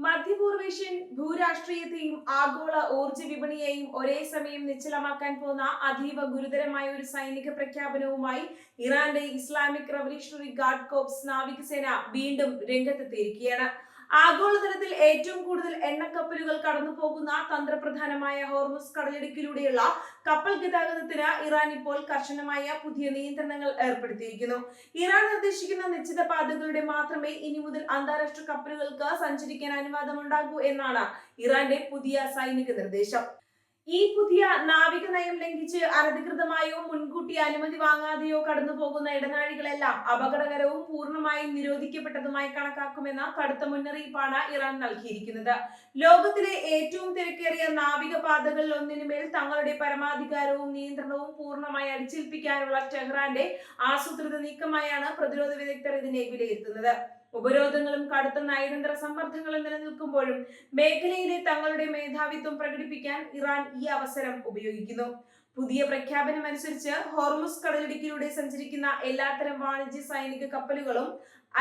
മധ്യപൂർവേഷ്യൻ ഭൂരാഷ്ട്രീയത്തെയും ആഗോള ഊർജ്ജ വിപണിയെയും ഒരേ സമയം നിശ്ചലമാക്കാൻ പോകുന്ന അതീവ ഗുരുതരമായ ഒരു സൈനിക പ്രഖ്യാപനവുമായി ഇറാന്റെ ഇസ്ലാമിക് റവല്യൂഷണറി ഗാർഡ് കോർപ്സ് നാവികസേന വീണ്ടും രംഗത്തെത്തിയിരിക്കുകയാണ്. ആഗോളതലത്തിൽ ഏറ്റവും കൂടുതൽ എണ്ണക്കപ്പലുകൾ കടന്നു പോകുന്ന തന്ത്രപ്രധാനമായ ഹോർമുസ് കടലിടുക്കിലൂടെയുള്ള കപ്പൽ ഗതാഗതത്തിന് ഇറാൻ ഇപ്പോൾ കർശനമായ പുതിയ നിയന്ത്രണങ്ങൾ ഏർപ്പെടുത്തിയിരിക്കുന്നു. ഇറാൻ നിർദ്ദേശിക്കുന്ന നിശ്ചിത പാതകളുടെ മാത്രമേ ഇനി മുതൽ അന്താരാഷ്ട്ര കപ്പലുകൾക്ക് സഞ്ചരിക്കാൻ അനുവാദമുണ്ടാകൂ എന്നാണ് ഇറാന്റെ പുതിയ സൈനിക നിർദ്ദേശം. ഈ പുതിയ നാവിക നയം ലംഘിച്ച് അനധികൃതമായോ മുൻകൂട്ടി അനുമതി വാങ്ങാതെയോ കടന്നു പോകുന്ന ഇടനാഴികളെല്ലാം അപകടകരവും പൂർണ്ണമായും നിരോധിക്കപ്പെട്ടതുമായി കണക്കാക്കുമെന്ന കടുത്ത മുന്നറിയിപ്പാണ് ഇറാൻ നൽകിയിരിക്കുന്നത്. ലോകത്തിലെ ഏറ്റവും തിരക്കേറിയ നാവിക പാതകളിൽ ഒന്നിനുമേൽ തങ്ങളുടെ പരമാധികാരവും നിയന്ത്രണവും പൂർണ്ണമായി അടിച്ചേൽപ്പിക്കാനുള്ള ടെഹ്റാന്റെ ആസൂത്രിത നീക്കമായാണ് പ്രതിരോധ വിദഗ്ധർ ഇതിനെ വിലയിരുത്തുന്നത്. ഉപരോധങ്ങളും കടുത്ത നയതന്ത്ര സമ്മർദ്ദങ്ങളും നിലനിൽക്കുമ്പോഴും മേഖലയിലെ തങ്ങളുടെ മേധാവിത്വം പ്രകടിപ്പിക്കാൻ ഇറാൻ ഈ അവസരം ഉപയോഗിക്കുന്നു. പുതിയ പ്രഖ്യാപനം അനുസരിച്ച് ഹോർമുസ് കടലിടുക്കിലൂടെ സഞ്ചരിക്കുന്ന എല്ലാത്തരം വാണിജ്യ സൈനിക കപ്പലുകളും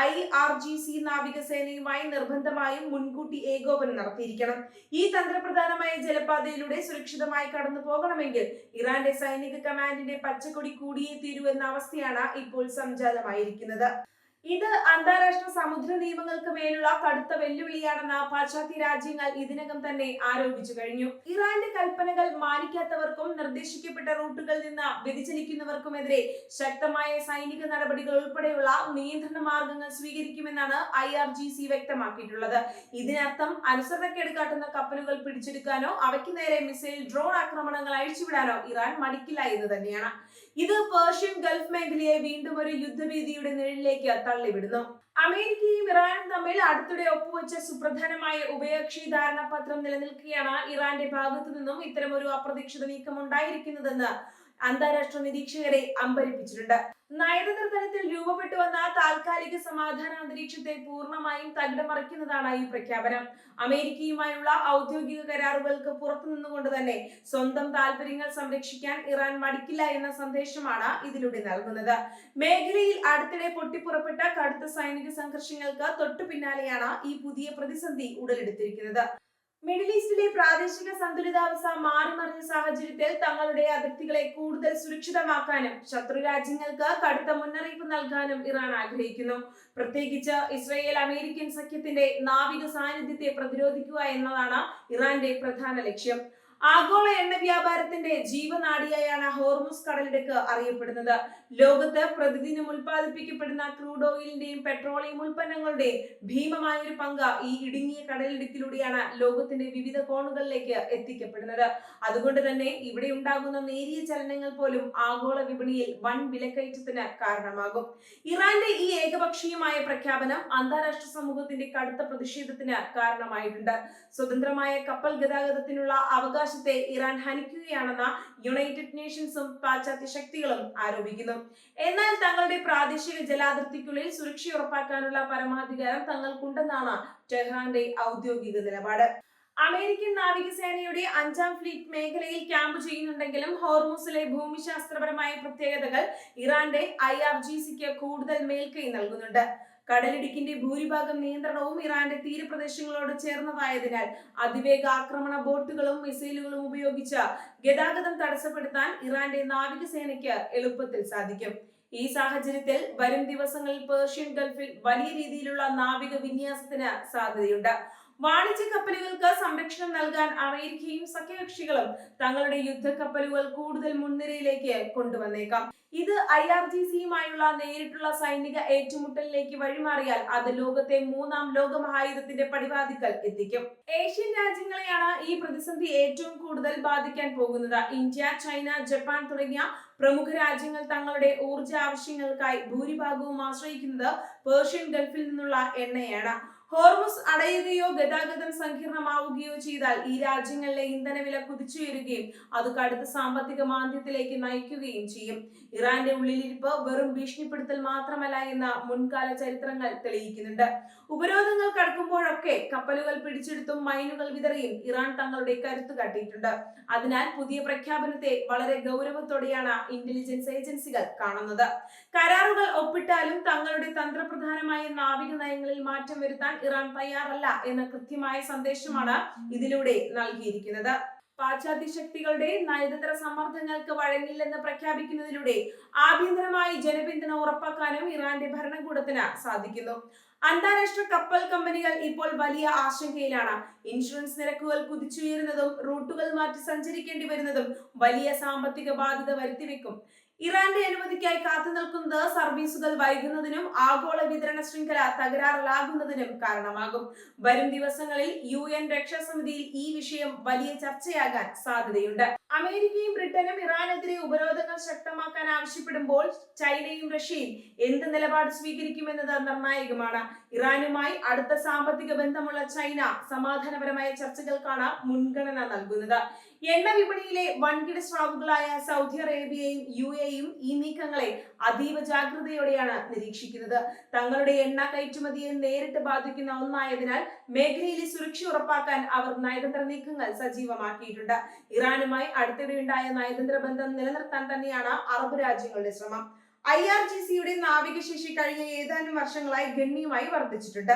IRGC നാവികസേനയുമായി നിർബന്ധമായും മുൻകൂട്ടി ഏകോപനം നടത്തിയിരിക്കണം. ഈ തന്ത്രപ്രധാനമായ ജലപാതയിലൂടെ സുരക്ഷിതമായി കടന്നു പോകണമെങ്കിൽ ഇറാന്റെ സൈനിക കമാൻഡിന്റെ പച്ചക്കൊടി കൂടിയേ തീരൂ എന്ന അവസ്ഥയാണ് ഇപ്പോൾ സംജാതമായിരിക്കുന്നത്. ഇത് അന്താരാഷ്ട്ര സമുദ്ര നിയമങ്ങൾക്ക് മേലുള്ള കടുത്ത വെല്ലുവിളിയാണെന്ന് പാശ്ചാത്യ രാജ്യങ്ങൾ ഇതിനകം തന്നെ ആരോപിച്ചു കഴിഞ്ഞു. ഇറാന്റെ കൽപ്പനകൾ മാനിക്കാത്തവർക്കും നിർദ്ദേശിക്കപ്പെട്ട റൂട്ടുകളിൽ നിന്ന് വ്യതിചലിക്കുന്നവർക്കുമെതിരെ ശക്തമായ സൈനിക നടപടികൾ ഉൾപ്പെടെയുള്ള നിയന്ത്രണ മാർഗങ്ങൾ സ്വീകരിക്കുമെന്നാണ് IRGC വ്യക്തമാക്കിയിട്ടുള്ളത്. ഇതിനർത്ഥം അനുസരണക്കേട് കാട്ടുന്ന കപ്പലുകൾ പിടിച്ചെടുക്കാനോ അവയ്ക്ക് നേരെ മിസൈൽ ഡ്രോൺ ആക്രമണങ്ങൾ അഴിച്ചുവിടാനോ ഇറാൻ മടിക്കില്ല എന്ന് തന്നെയാണ്. ഇത് പേർഷ്യൻ ഗൾഫ് മേഖലയെ വീണ്ടും ഒരു യുദ്ധഭീതിയുടെ നിഴലിലേക്ക് തള്ളിവിടുന്നു. അമേരിക്കയും ഇറാനും തമ്മിൽ അടുത്തിടെ ഒപ്പുവെച്ച സുപ്രധാനമായ ഉഭയകക്ഷി ധാരണാപത്രം നിലനിൽക്കുകയാണ് ഇറാന്റെ ഭാഗത്തു നിന്നും ഇത്തരം ഒരു അപ്രതീക്ഷിത നീക്കം ഉണ്ടായിരിക്കുന്നതെന്ന് അന്താരാഷ്ട്ര നിരീക്ഷകരെ അമ്പരിപ്പിച്ചിട്ടുണ്ട്. നയതന്ത്ര തലത്തിൽ രൂപപ്പെട്ടു വന്ന താൽക്കാലിക സമാധാന അന്തരീക്ഷത്തെ പൂർണ്ണമായും തകിടമറിക്കുന്നതാണ് ഈ പ്രഖ്യാപനം. അമേരിക്കയുമായുള്ള ഔദ്യോഗിക കരാറുകൾക്ക് പുറത്തു നിന്നുകൊണ്ട് തന്നെ സ്വന്തം താൽപര്യങ്ങൾ സംരക്ഷിക്കാൻ ഇറാൻ മടിക്കില്ല എന്ന സന്ദേശമാണ് ഇതിലൂടെ നൽകുന്നത്. മേഖലയിൽ അടുത്തിടെ പൊട്ടിപ്പുറപ്പെട്ട കടുത്ത സൈനിക സംഘർഷങ്ങൾക്ക് തൊട്ടു പിന്നാലെയാണ് ഈ പുതിയ പ്രതിസന്ധി ഉടലെടുത്തിരിക്കുന്നത്. മിഡിൽ ഈസ്റ്റിലെ പ്രാദേശിക സന്തുലിതാവസ്ഥ മാറിമറിഞ്ഞ സാഹചര്യത്തിൽ തങ്ങളുടെ അതിർത്തികളെ കൂടുതൽ സുരക്ഷിതമാക്കാനും ശത്രു രാജ്യങ്ങൾക്ക് കടുത്ത മുന്നറിയിപ്പ് നൽകാനും ഇറാൻ ആഗ്രഹിക്കുന്നു. പ്രത്യേകിച്ച് ഇസ്രയേൽ അമേരിക്കൻ സഖ്യത്തിന്റെ നാവിക സാന്നിധ്യത്തെ പ്രതിരോധിക്കുക എന്നതാണ് ഇറാന്റെ പ്രധാന ലക്ഷ്യം. ആഗോള എണ്ണ വ്യാപാരത്തിന്റെ ജീവനാഡിയായാണ് ഹോർമുസ് കടലിടുക്ക് അറിയപ്പെടുന്നത്. ലോകത്ത് പ്രതിദിനം ഉൽപ്പാദിപ്പിക്കപ്പെടുന്ന ക്രൂഡ് ഓയിലിന്റെയും പെട്രോളിയം ഉൽപ്പന്നങ്ങളുടെയും ഭീമമായ ഒരു പങ്ക് ഈ ഇടുങ്ങിയ കടലിടുക്കിലൂടെയാണ് ലോകത്തിന്റെ വിവിധ കോണുകളിലേക്ക് എത്തിക്കപ്പെടുന്നത്. അതുകൊണ്ട് തന്നെ ഇവിടെ ഉണ്ടാകുന്ന നേരിയ ചലനങ്ങൾ പോലും ആഗോള വിപണിയിൽ വൻ വിലക്കയറ്റത്തിന് കാരണമാകും. ഇറാന്റെ ഈ ഏകപക്ഷീയമായ പ്രഖ്യാപനം അന്താരാഷ്ട്ര സമൂഹത്തിന്റെ കടുത്ത പ്രതിഷേധത്തിന് കാരണമായിട്ടുണ്ട്. സ്വതന്ത്രമായ കപ്പൽ ഗതാഗതത്തിനുള്ള അവകാശത്തെ ഇറാൻ ഹനിക്കുകയാണെന്ന് യുണൈറ്റഡ് നേഷൻസും പാശ്ചാത്യ ശക്തികളും ആരോപിക്കുന്നു. എന്നാൽ തങ്ങളുടെ പ്രാദേശിക ജലാതിർത്തിക്കുള്ളിൽ സുരക്ഷ ഉറപ്പാക്കാനുള്ള പരമാധികാരം തങ്ങൾക്കുണ്ടെന്നാണ് ടെഹ്റാന്റെ ഔദ്യോഗിക നിലപാട്. അമേരിക്കൻ നാവികസേനയുടെ 5ാം ഫ്ലീറ്റ് മേഖലയിൽ ക്യാമ്പ് ചെയ്യുന്നുണ്ടെങ്കിലും ഹോർമുസിലെ ഭൂമിശാസ്ത്രപരമായ പ്രത്യേകതകൾ ഇറാന്റെ IRGCക്ക് കൂടുതൽ മേൽക്കൈ നൽകുന്നുണ്ട്. കടലിടുക്കിന്റെ ഭൂരിഭാഗം നിയന്ത്രണവും ഇറാന്റെ തീരപ്രദേശങ്ങളോട് ചേർന്നതായതിനാൽ അതിവേഗ ആക്രമണ ബോട്ടുകളും മിസൈലുകളും ഉപയോഗിച്ച് ഗതാഗതം തടസ്സപ്പെടുത്താൻ ഇറാന്റെ നാവികസേനയ്ക്ക് എളുപ്പത്തിൽ സാധിക്കും. ഈ സാഹചര്യത്തിൽ വരും ദിവസങ്ങളിൽ പേർഷ്യൻ ഗൾഫിൽ വലിയ രീതിയിലുള്ള നാവിക വിന്യാസത്തിന് സാധ്യതയുണ്ട്. വാണിജ്യ കപ്പലുകൾക്ക് സംരക്ഷണം നൽകാൻ അമേരിക്കയും സഖ്യകക്ഷികളും തങ്ങളുടെ യുദ്ധക്കപ്പലുകൾ കൂടുതൽ മുൻനിരയിലേക്ക് കൊണ്ടുവന്നേക്കാം. ഇത് IRGCയുമായുള്ള നേരിട്ടുള്ള സൈനിക ഏറ്റുമുട്ടലിലേക്ക് വഴിമാറിയാൽ അത് ലോകത്തെ 3ാം ലോകമഹായുദ്ധത്തിന്റെ പടിവാതിക്കൽ എത്തിക്കും. ഏഷ്യൻ രാജ്യങ്ങളെയാണ് ഈ പ്രതിസന്ധി ഏറ്റവും കൂടുതൽ ബാധിക്കാൻ പോകുന്നത്. ഇന്ത്യ, ചൈന, ജപ്പാൻ തുടങ്ങിയ പ്രമുഖ രാജ്യങ്ങൾ തങ്ങളുടെ ഊർജ ആവശ്യങ്ങൾക്കായി ഭൂരിഭാഗവും ആശ്രയിക്കുന്നത് പേർഷ്യൻ ഗൾഫിൽ നിന്നുള്ള എണ്ണയാണ്. ഹോർമുസ് അടയുകയോ ഗതാഗതം സങ്കീർണമാവുകയോ ചെയ്താൽ ഈ രാജ്യങ്ങളിലെ ഇന്ധനവില കുതിച്ചുയരുകയും അത് കടുത്ത സാമ്പത്തിക മാന്ദ്യത്തിലേക്ക് നയിക്കുകയും ചെയ്യും. ഇറാന്റെ ഉള്ളിലിരിപ്പ് വെറും ഭീഷണിപ്പെടുത്തൽ മാത്രമല്ല എന്ന് മുൻകാല ചരിത്രങ്ങൾ തെളിയിക്കുന്നുണ്ട്. ഉപരോധങ്ങൾ കടക്കുമ്പോഴൊക്കെ കപ്പലുകൾ പിടിച്ചെടുത്തും മൈനുകൾ വിതറിയും ഇറാൻ തങ്ങളുടെ കരുത്ത് കാട്ടിയിട്ടുണ്ട്. അതിനാൽ പുതിയ പ്രഖ്യാപനത്തെ വളരെ ഗൗരവത്തോടെയാണ് ഇന്റലിജൻസ് ഏജൻസികൾ കാണുന്നത്. കരാറുകൾ ഒപ്പിട്ടാലും തങ്ങളുടെ തന്ത്രപ്രധാനമായ നാവിക നയങ്ങളിൽ മാറ്റം വരുത്താൻ ഇറാൻ തയ്യാറല്ല എന്ന കൃത്യമായ സന്ദേശമാണ് ഇതിലൂടെ നൽകിയിരിക്കുന്നത്. പാശ്ചാത്യ ശക്തികളുടെ നയതന്ത്ര സമ്മർദ്ദങ്ങൾക്ക് വഴങ്ങില്ലെന്ന് പ്രഖ്യാപിക്കുന്നതിലൂടെ ആഭ്യന്തരമായി ജനപിന്തുണ ഉറപ്പാക്കാനും ഇറാന്റെ ഭരണകൂടത്തിന് സാധിക്കുന്നു. അന്താരാഷ്ട്ര കപ്പൽ കമ്പനികൾ ഇപ്പോൾ വലിയ ആശങ്കയിലാണ്. ഇൻഷുറൻസ് നിരക്കുകൾ കുതിച്ചുയരുന്നതും റൂട്ടുകൾ മാറ്റി സഞ്ചരിക്കേണ്ടി വരുന്നതും വലിയ സാമ്പത്തിക ബാധ്യത വരുത്തിവെക്കും. ഇറാന്റെ അനുമതിക്കായി കാത്തുനിൽക്കുന്നത് സർവീസുകൾ വൈകുന്നതിനും ആഗോള വിതരണ ശൃംഖല തകരാറിലാകുന്നതിനും കാരണമാകും. വരും ദിവസങ്ങളിൽ UN രക്ഷാസമിതിയിൽ ഈ വിഷയം വലിയ ചർച്ചയാകാൻ സാധ്യതയുണ്ട്. അമേരിക്കയും ബ്രിട്ടനും ഇറാനെതിരെ ഉപരോധങ്ങൾ ശക്തമാക്കാൻ ആവശ്യപ്പെടുമ്പോൾ ചൈനയും റഷ്യയും എന്ത് നിലപാട് സ്വീകരിക്കുമെന്നത് നിർണായകമാണ്. ഇറാനുമായി അടുത്ത സാമ്പത്തിക ബന്ധമുള്ള ചൈന സമാധാനപരമായ ചർച്ചകൾക്കാണ് മുൻഗണന നൽകുന്നത്. എണ്ണ വിപണിയിലെ വൻകിട സ്രാവുകളായ സൗദി അറേബ്യയും UAEയും ഈ നീക്കങ്ങളെ അതീവ ജാഗ്രതയോടെയാണ് നിരീക്ഷിക്കുന്നത്. തങ്ങളുടെ എണ്ണ കയറ്റുമതിയെ നേരിട്ട് ബാധിക്കുന്ന ഒന്നായതിനാൽ മേഖലയിലെ സുരക്ഷ ഉറപ്പാക്കാൻ അവർ നയതന്ത്ര നീക്കങ്ങൾ സജീവമാക്കിയിട്ടുണ്ട്. ഇറാനുമായി അടുത്തിടെയുണ്ടായ നയതന്ത്ര ബന്ധം നിലനിർത്താൻ തന്നെയാണ് അറബ് രാജ്യങ്ങളുടെ ശ്രമം. IRGCയുടെ നാവികശേഷി കഴിഞ്ഞ ഏതാനും വർഷങ്ങളായി ഗണ്യമായി വർദ്ധിച്ചിട്ടുണ്ട്.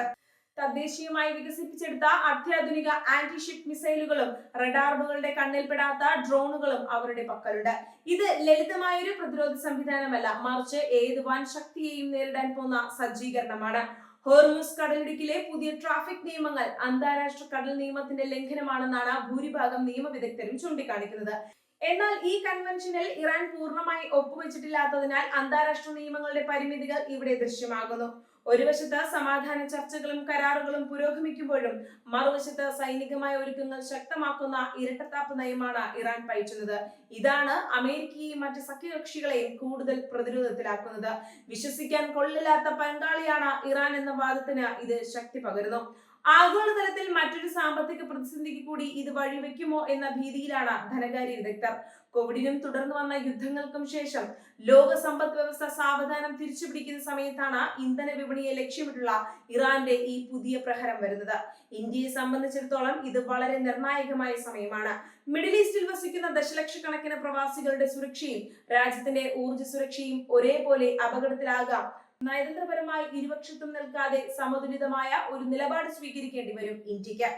തദ്ദേശീയമായി വികസിപ്പിച്ചെടുത്ത അത്യാധുനിക ആന്റിഷിപ്പ് മിസൈലുകളും റഡാറുകളുടെ കണ്ണിൽപ്പെടാത്ത ഡ്രോണുകളും അവരുടെ പക്കലുണ്ട്. ഇത് ലളിതമായൊരു പ്രതിരോധ സംവിധാനമല്ല, മറിച്ച് ഏത് വൻ ശക്തിയെയും നേരിടാൻ പോകുന്ന സജ്ജീകരണമാണ്. ഹോർമുസ് കടലിടുക്കിലെ പുതിയ ട്രാഫിക് നിയമങ്ങൾ അന്താരാഷ്ട്ര കടൽ നിയമത്തിന്റെ ലംഘനമാണെന്നാണ് ഭൂരിഭാഗം നിയമവിദഗ്ധരും ചൂണ്ടിക്കാണിക്കുന്നത്. എന്നാൽ ഈ കൺവെൻഷനിൽ ഇറാൻ പൂർണ്ണമായി ഒപ്പുവെച്ചിട്ടില്ലാത്തതിനാൽ അന്താരാഷ്ട്ര നിയമങ്ങളുടെ പരിമിതികൾ ഇവിടെ ദൃശ്യമാകുന്നു. ഒരു വശത്ത് സമാധാന ചർച്ചകളും കരാറുകളും പുരോഗമിക്കുമ്പോഴും മറുവശത്ത് സൈനികമായ ഒരുക്കങ്ങൾ ശക്തമാക്കുന്ന ഇരട്ടത്താപ്പ് നയമാണ് ഇറാൻ പയറ്റുന്നത്. ഇതാണ് അമേരിക്കയെയും മറ്റ് സഖ്യകക്ഷികളെയും കൂടുതൽ പ്രതിരോധത്തിലാക്കുന്നത്. വിശ്വസിക്കാൻ കൊള്ളില്ലാത്ത പങ്കാളിയാണ് ഇറാൻ എന്ന വാദത്തിന് ഇത് ശക്തി പകരുന്നു. ആഗോളതലത്തിൽ മറ്റൊരു സാമ്പത്തിക പ്രതിസന്ധിക്ക് കൂടി ഇത് വഴിവെക്കുമോ എന്ന ഭീതിയിലാണ് ധനകാര്യ വിദഗ്ധർ. കോവിഡിനും തുടർന്ന് വന്ന യുദ്ധങ്ങൾക്കും ശേഷം ലോക സമ്പദ് വ്യവസ്ഥ സാവധാനം തിരിച്ചുപിടിക്കുന്ന സമയത്താണ് ഇന്ധന വിപണിയെ ലക്ഷ്യമിട്ടുള്ള ഇറാന്റെ ഈ പുതിയ പ്രഹരം വരുന്നത്. ഇന്ത്യയെ സംബന്ധിച്ചിടത്തോളം ഇത് വളരെ നിർണായകമായ സമയമാണ്. മിഡിൽ ഈസ്റ്റിൽ വസിക്കുന്ന ദശലക്ഷക്കണക്കിന് പ്രവാസികളുടെ സുരക്ഷയും രാജ്യത്തിന്റെ ഊർജ്ജ സുരക്ഷയും ഒരേപോലെ അപകടത്തിലാകാം. നയതന്ത്രപരമായി ഇരുപക്ഷത്തും നിൽക്കാതെ സമതുലിതമായ ഒരു നിലപാട് സ്വീകരിക്കേണ്ടി വരും ഇന്ത്യക്ക്.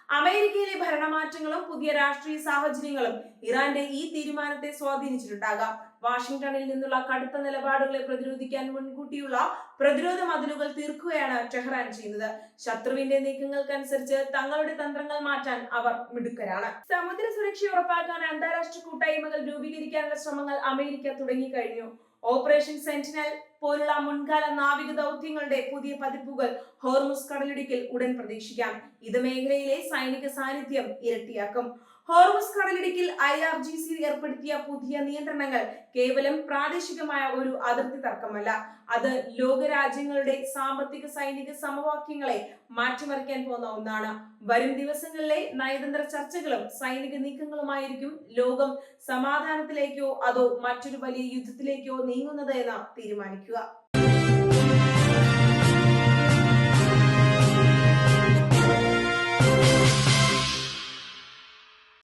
അമേരിക്കയിലെ ഭരണമാറ്റങ്ങളും പുതിയ രാഷ്ട്രീയ സാഹചര്യങ്ങളും ഇറാന്റെ ഈ തീരുമാനത്തെ സ്വാധീനിച്ചിട്ടുണ്ടാകാം. വാഷിംഗ്ടണിൽ നിന്നുള്ള കടുത്ത നിലപാടുകളെ പ്രതിരോധിക്കാൻ മുൻകൂട്ടിയുള്ള പ്രതിരോധ മതിലുകൾ തീർക്കുകയാണ് ടെഹ്റാൻ ചെയ്യുന്നത്. ശത്രുവിന്റെ നീക്കങ്ങൾക്കനുസരിച്ച് തങ്ങളുടെ തന്ത്രങ്ങൾ മാറ്റാൻ അവർ മിടുക്കരാണ്. സമുദ്ര സുരക്ഷ ഉറപ്പാക്കാൻ അന്താരാഷ്ട്ര കൂട്ടായ്മകൾ രൂപീകരിക്കാനുള്ള ശ്രമങ്ങൾ അമേരിക്ക തുടങ്ങിക്കഴിഞ്ഞു. ഓപ്പറേഷൻ സെന്റിനൽ പോലുള്ള മുൻകാല നാവിക ദൗത്യങ്ങളുടെ പുതിയ പതിപ്പുകൾ ഹോർമുസ് കടലിടുക്കിൽ ഉടൻ പ്രതീക്ഷിക്കാം. ഇത് മേഖലയിലെ സൈനിക സാന്നിധ്യം ഇരട്ടിയാക്കും. ഹോർമുസ് കടലിടുക്കിൽ IRGC ഏർപ്പെടുത്തിയ പുതിയ നിയന്ത്രണങ്ങൾ കേവലം പ്രാദേശികമായ ഒരു അതിർത്തി തർക്കമല്ല, അത് ലോകരാജ്യങ്ങളുടെ സാമ്പത്തിക സൈനിക സമവാക്യങ്ങളെ മാറ്റിമറിക്കാൻ പോകുന്ന ഒന്നാണ്. വരും ദിവസങ്ങളിലെ നയതന്ത്ര ചർച്ചകളും സൈനിക നീക്കങ്ങളുമായിരിക്കും ലോകം സമാധാനത്തിലേക്കോ അതോ മറ്റൊരു വലിയ യുദ്ധത്തിലേക്കോ നീങ്ങുന്നത് എന്ന് തീരുമാനിക്കുക.